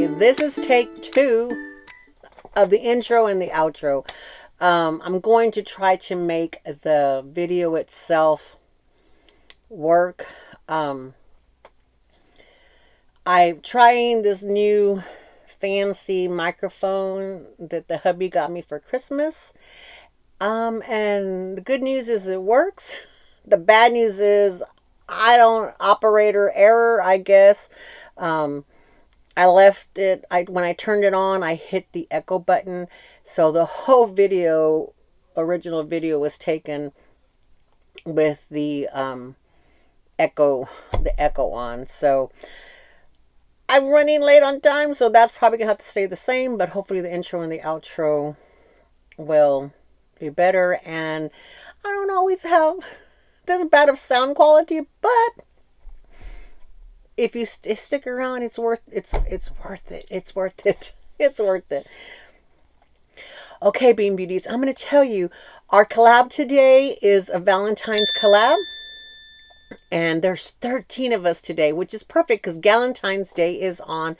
This is take 2 of the intro and the outro. I'm going to try to make the video itself work. I'm trying this new fancy microphone that the hubby got me for Christmas. And the good news is it works. The bad news is operator error, I guess. I left it, when I turned it on, I hit the echo button. So the whole original video was taken with the echo on. So I'm running late on time, so that's probably gonna have to stay the same, but hopefully the intro and the outro will be better. And I don't always have this bad of sound quality, but if you stick around, it's worth it. It's worth it. Okay, Bean Beauties, I'm going to tell you, our collab today is a Valentine's collab. And there's 13 of us today, which is perfect because Galentine's Day is on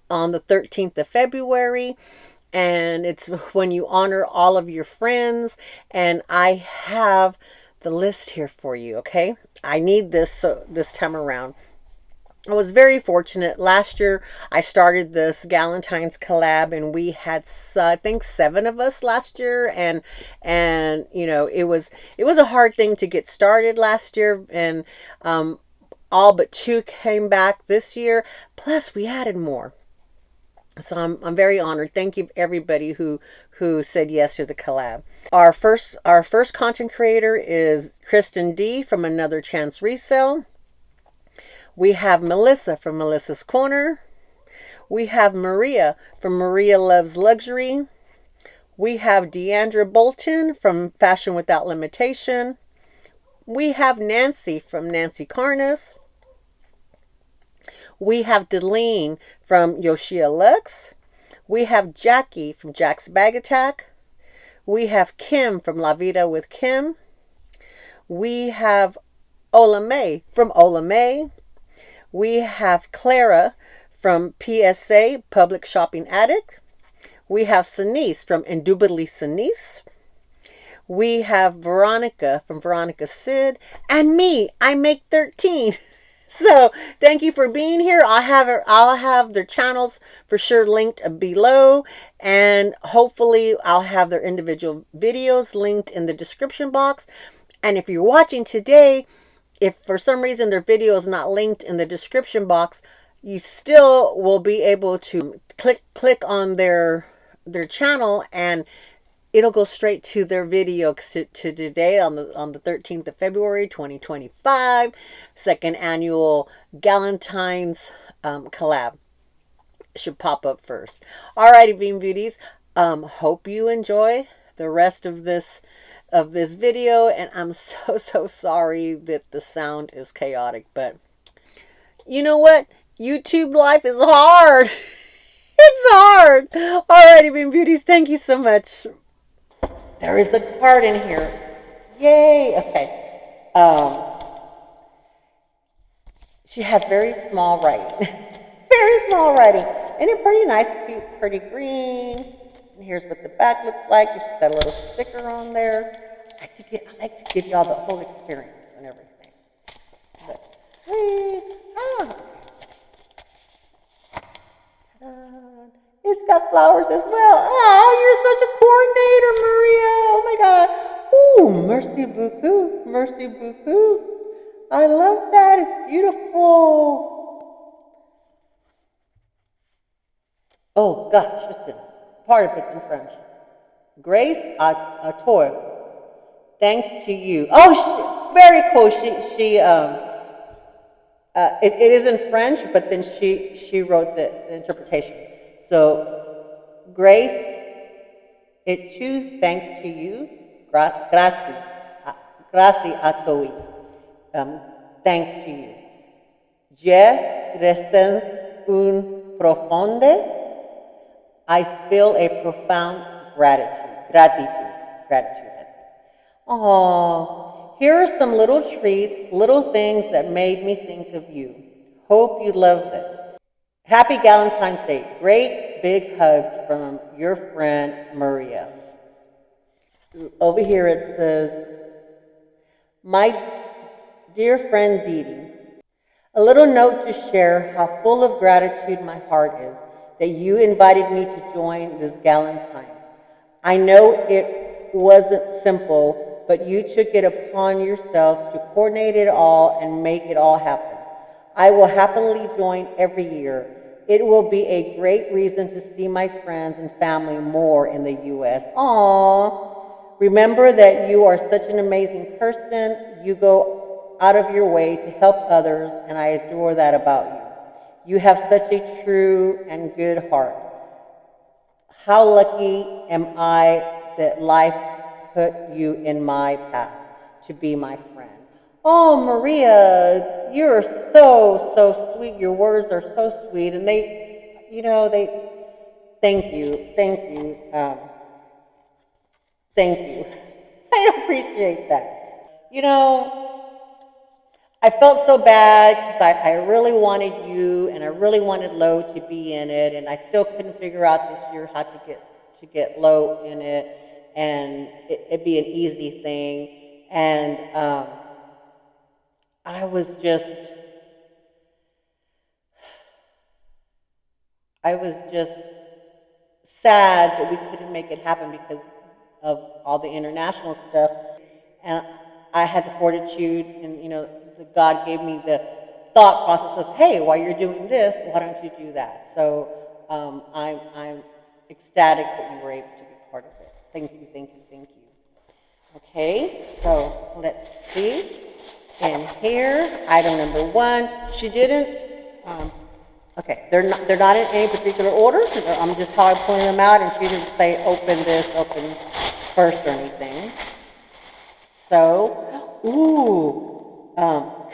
the 13th of February. And it's when you honor all of your friends. And I have the list here for you, okay? I need this this time around. I was very fortunate. Last year, I started this Galentine's collab, and we had, I think, 7 of us last year, and you know, it was a hard thing to get started last year, and all but 2 came back this year. Plus, we added more, so I'm very honored. Thank you, everybody who said yes to the collab. Our first content creator is Kristen D from Another Chance Resale. We have Melissa from Melissa's Corner. We have Maria from Maria Loves Luxury. We have Deandra Bolton from Fashion Without Limitation. We have Nancy from Nancy Carnes. We have Deline from Yoshia Lux. We have Jackie from Jack's Bag Attack. We have Kim from La Vida with Kim. We have Ola May from Ola May. We have Clara from PSA, Public Shopping Addict. We have Sinise from Indubitably Sinise. We have Veronica from Veronica Sid. And me, I make 13. So thank you for being here. I'll have their channels for sure linked below. And hopefully I'll have their individual videos linked in the description box. And if you're watching today, if for some reason their video is not linked in the description box, you still will be able to click on their channel, and it'll go straight to their video to today on the 13th of February 2025, second annual Galentine's collab. Should pop up first. Alrighty, Bean Beauties. Hope you enjoy the rest of this video, and I'm so sorry that the sound is chaotic, but you know what? YouTube life is hard. It's hard. Alrighty, Bean Beauties, thank you so much. There is a card in here. Yay. Okay. She has very small writing. Very small writing. And it's pretty nice, cute, pretty green. And here's what the back looks like. She's got a little sticker on there. I like to give y'all the whole experience and everything. Let's see. Oh. It's got flowers as well. Oh, you're such a coordinator, Maria. Oh my God. Ooh, merci beaucoup. Merci beaucoup. I love that. It's beautiful. Oh gosh, listen. Part of it's in French. Grace à toi. Thanks to you. Oh, very cool. It is in French, but then she wrote the interpretation. So, Grace, et tu, thanks to you. Grazie a toi. Thanks to you. Je ressens un profonde. I feel a profound gratitude. Oh, here are some little treats, little things that made me think of you. Hope you love them. Happy Galentine's Day. Great big hugs from your friend Maria. Over here it says, my dear friend Dee Dee, a little note to share how full of gratitude my heart is that you invited me to join this Galentine. I know it wasn't simple, but you took it upon yourselves to coordinate it all and make it all happen. I will happily join every year. It will be a great reason to see my friends and family more in the U.S. Aww. Remember that you are such an amazing person. You go out of your way to help others, and I adore that about you. You have such a true and good heart. How lucky am I that life put you in my path to be my friend. Oh, Maria, you're so sweet. Your words are so sweet, and thank you, thank you. I appreciate that. You know, I felt so bad because I really wanted you and I really wanted Lo to be in it, and I still couldn't figure out this year how to get Lo in it, and it'd be an easy thing. And I was just sad that we couldn't make it happen because of all the international stuff. And I had the fortitude, and God gave me the thought process of, hey, while you're doing this, why don't you do that? So I'm ecstatic that you were able to be part of it. Thank you, thank you, thank you. Okay, so let's see. In here, item number 1. She didn't. Okay, they're not in any particular order. I'm just how I'm pulling them out, and she didn't say open this, open first or anything. So,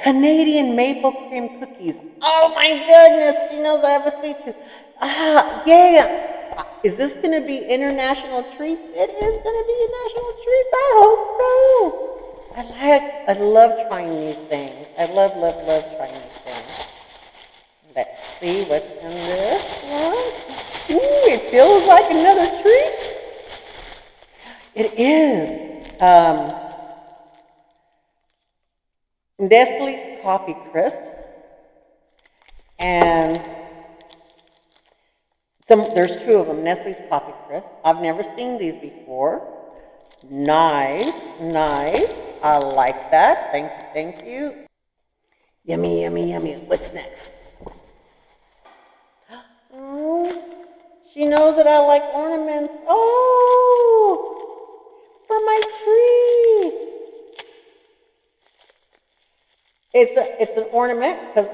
Canadian maple cream cookies. Oh my goodness, she knows I have a sweet tooth. Yeah. Is this going to be international treats? It is going to be international treats. I hope so. I love trying new things. I love trying new things. Let's see what's in this one. Ooh, it feels like another treat. It is. Nestle's Coffee Crisp. And there's 2 of them, Nestle's Coffee Crisp. I've never seen these before. Nice. I like that. Thank you. Yummy. What's next? Oh, she knows that I like ornaments. Oh, for my tree. It's an ornament because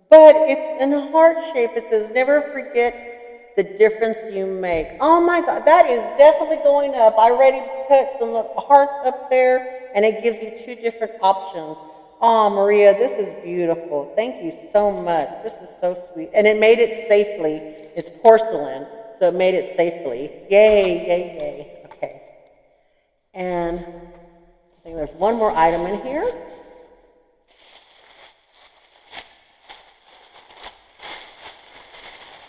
but it's in a heart shape. It says, never forget the difference you make. Oh my God, that is definitely going up. I already put some hearts up there, and it gives you 2 different options. Oh, Maria, this is beautiful. Thank you so much. This is so sweet. And it made it safely. It's porcelain, so it made it safely. Yay. Okay. And I think there's one more item in here.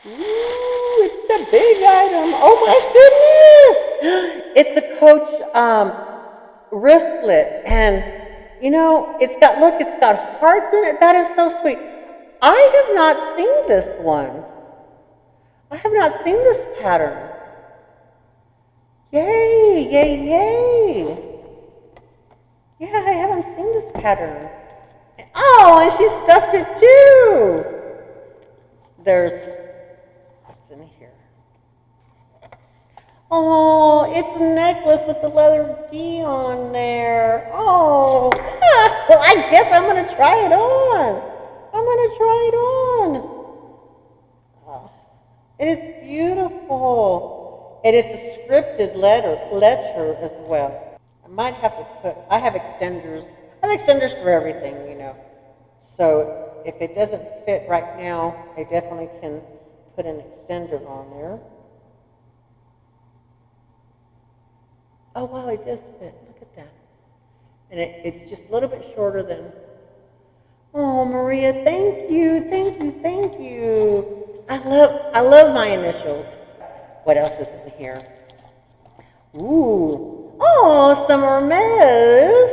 Ooh, it's a big item. Oh my goodness! It's the Coach wristlet, and it's got hearts in it. That is so sweet. I have not seen this one. I have not seen this pattern. Yay! Yeah, I haven't seen this pattern. Oh, and she stuffed it too. What's in here? Oh, it's a necklace with the letter D on there. Oh, well, I guess I'm going to try it on. Oh, it is beautiful. And it's a scripted letter as well. I have extenders. For everything, So if it doesn't fit right now, I definitely can put an extender on there. Oh, wow, it does fit. Look at that. And it's just a little bit shorter than... Oh, Oh, Maria, thank you, thank you, thank you. I love my initials. What else is in here? Ooh, oh, some Hermes.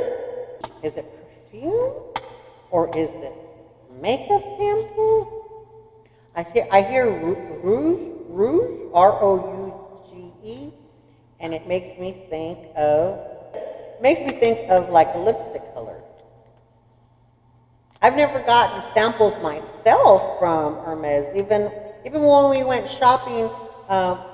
Is it perfume or is it makeup sample? I hear rouge, Rouge, and it makes me think of like a lipstick color. I've never gotten samples myself from Hermes. Even when we went shopping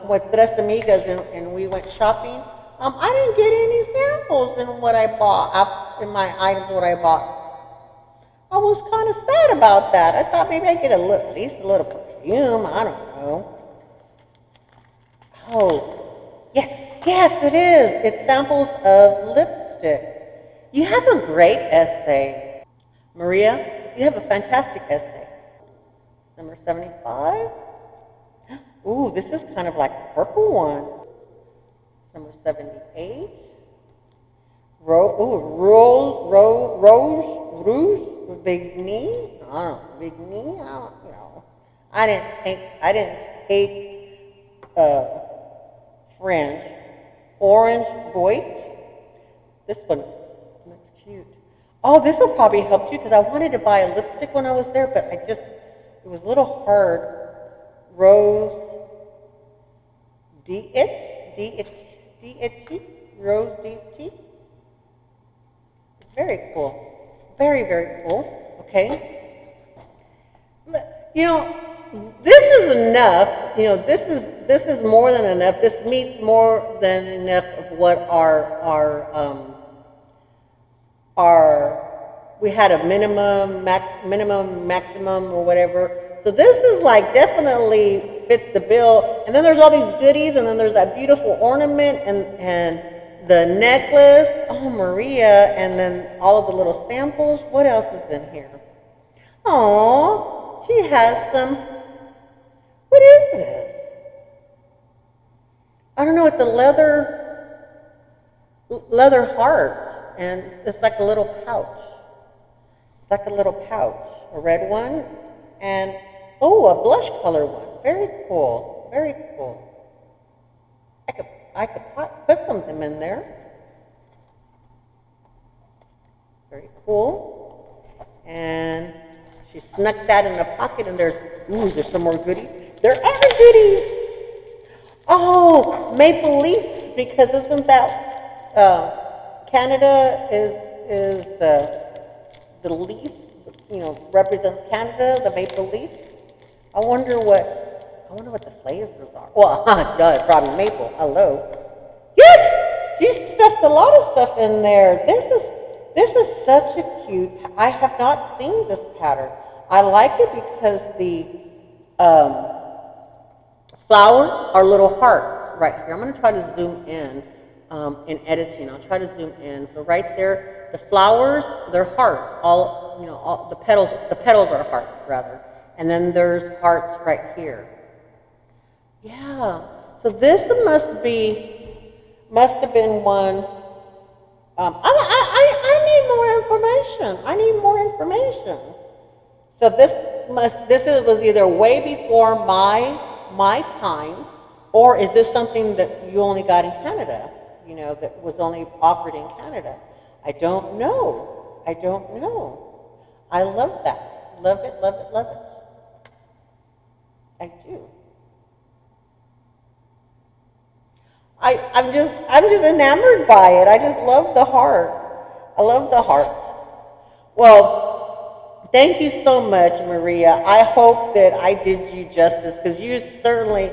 with Tres Amigas and we went shopping, I didn't get any samples in what I bought, in my items what I bought. I was kind of sad about that. I thought maybe I'd get at least a little perfume. I don't know. Oh, yes, it is. It's samples of lipstick. You have a great essay. Maria, you have a fantastic essay. Number 75. Ooh, this is kind of like a purple one. Number 78. Rouge, big knee. I don't know, big knee. I don't, I didn't take French. Orange Boit. This one looks cute. Oh, this will probably help you because I wanted to buy a lipstick when I was there, but it was a little hard. Rose Rose D-It. Very cool. Very, very cool. Okay. This is enough. This is more than enough. This meets more than enough of what we had a minimum, maximum, or whatever. So this is like definitely fits the bill. And then there's all these goodies, and then there's that beautiful ornament and the necklace. Oh, Maria, and then all of the little samples. What else is in here? Oh, she has some. What is this? I don't know. It's a leather heart, and it's like a little pouch. It's like a little pouch, a red one, and oh, a blush color one. Very cool. Very cool. I could put something in there. Very cool. And she snuck that in the pocket, and there's some more goodies. There are goodies. Oh, maple leaves, because isn't that Canada is the leaf, represents Canada, the maple leaf. I wonder what the flavors are. Well, duh, probably maple. Hello. Yes, you stuffed a lot of stuff in there. This is such a cute. I have not seen this pattern. I like it because the flowers are little hearts right here. I'm going to try to zoom in editing. I'll try to zoom in. So right there, the flowers, they're hearts. All the petals are hearts rather. And then there's hearts right here. Yeah. So this must have been one. I need more information. I need more information. So this was either way before my time, or is this something that you only got in Canada? That was only offered in Canada. I don't know. I love that. Love it. I do. I'm just enamored by it. I just love the hearts. I love the hearts. Well, thank you so much, Maria. I hope that I did you justice, because you certainly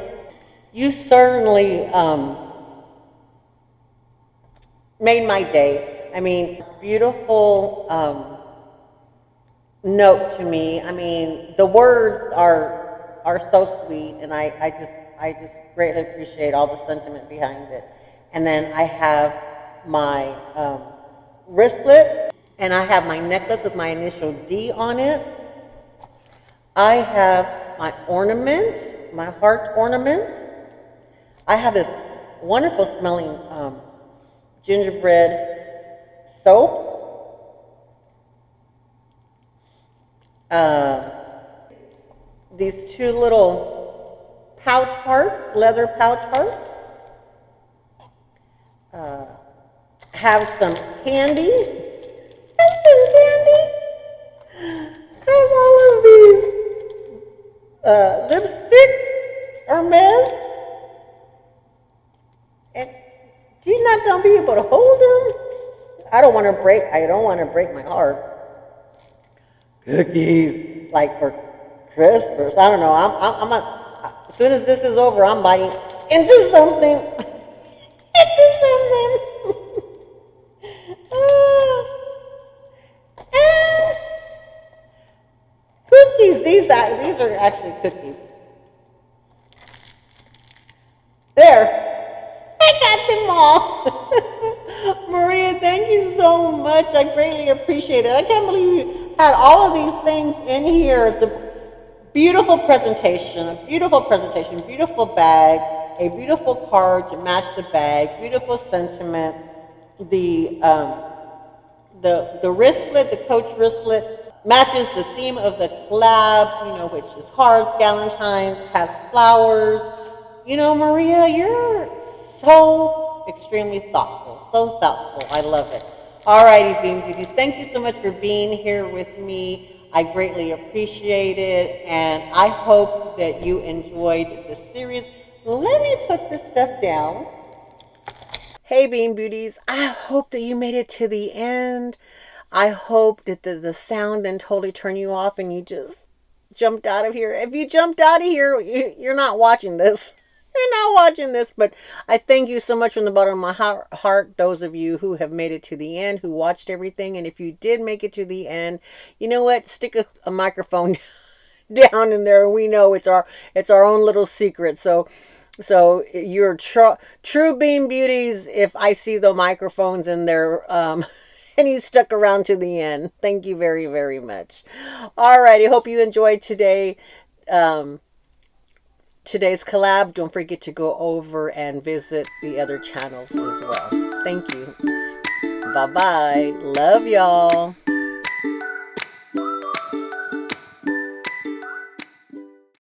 made my day. I mean, it's a beautiful note to me. I mean, the words are so sweet, and I just greatly appreciate all the sentiment behind it. And then I have my wristlet, and I have my necklace with my initial D on it. I have my ornament, my heart ornament. I have this wonderful smelling gingerbread soap. Uh, these two little pouch hearts, leather pouch hearts. Have some candy. Have some candy. Have all of these lipsticks, Hermes, and she's not gonna be able to hold them. I don't want to break. I don't want to break my heart. Cookies, like for Christmas. I don't know. As soon as this is over, I'm biting into something. Into something. Ah. Cookies. These are actually cookies. There. I got them all. Maria, thank you so much. I greatly appreciate it. I can't believe you had all of these things in here. It's a beautiful presentation, beautiful bag, a beautiful card to match the bag, beautiful sentiment. The the wristlet, the Coach wristlet, matches the theme of the collab, which is hearts, Galentines, has flowers. Maria, you're so extremely thoughtful, so thoughtful. I love it. Alrighty, Bean Beauties, thank you so much for being here with me. I greatly appreciate it, and I hope that you enjoyed this series. Let me put this stuff down. Hey, Bean Beauties, I hope that you made it to the end. I hope that the sound didn't totally turn you off and you just jumped out of here. If you jumped out of here, you're not watching this. You're not watching this, but I thank you so much from the bottom of my heart, those of you who have made it to the end, who watched everything. And if you did make it to the end, you know what? Stick a microphone down in there. We know it's our own little secret. So you're true Bean Beauties if I see the microphones in there and you stuck around to the end. Thank you very, very much. All righty. Hope you enjoyed today's collab. Don't forget to go over and visit the other channels as well. Thank you. Bye-bye. Love y'all.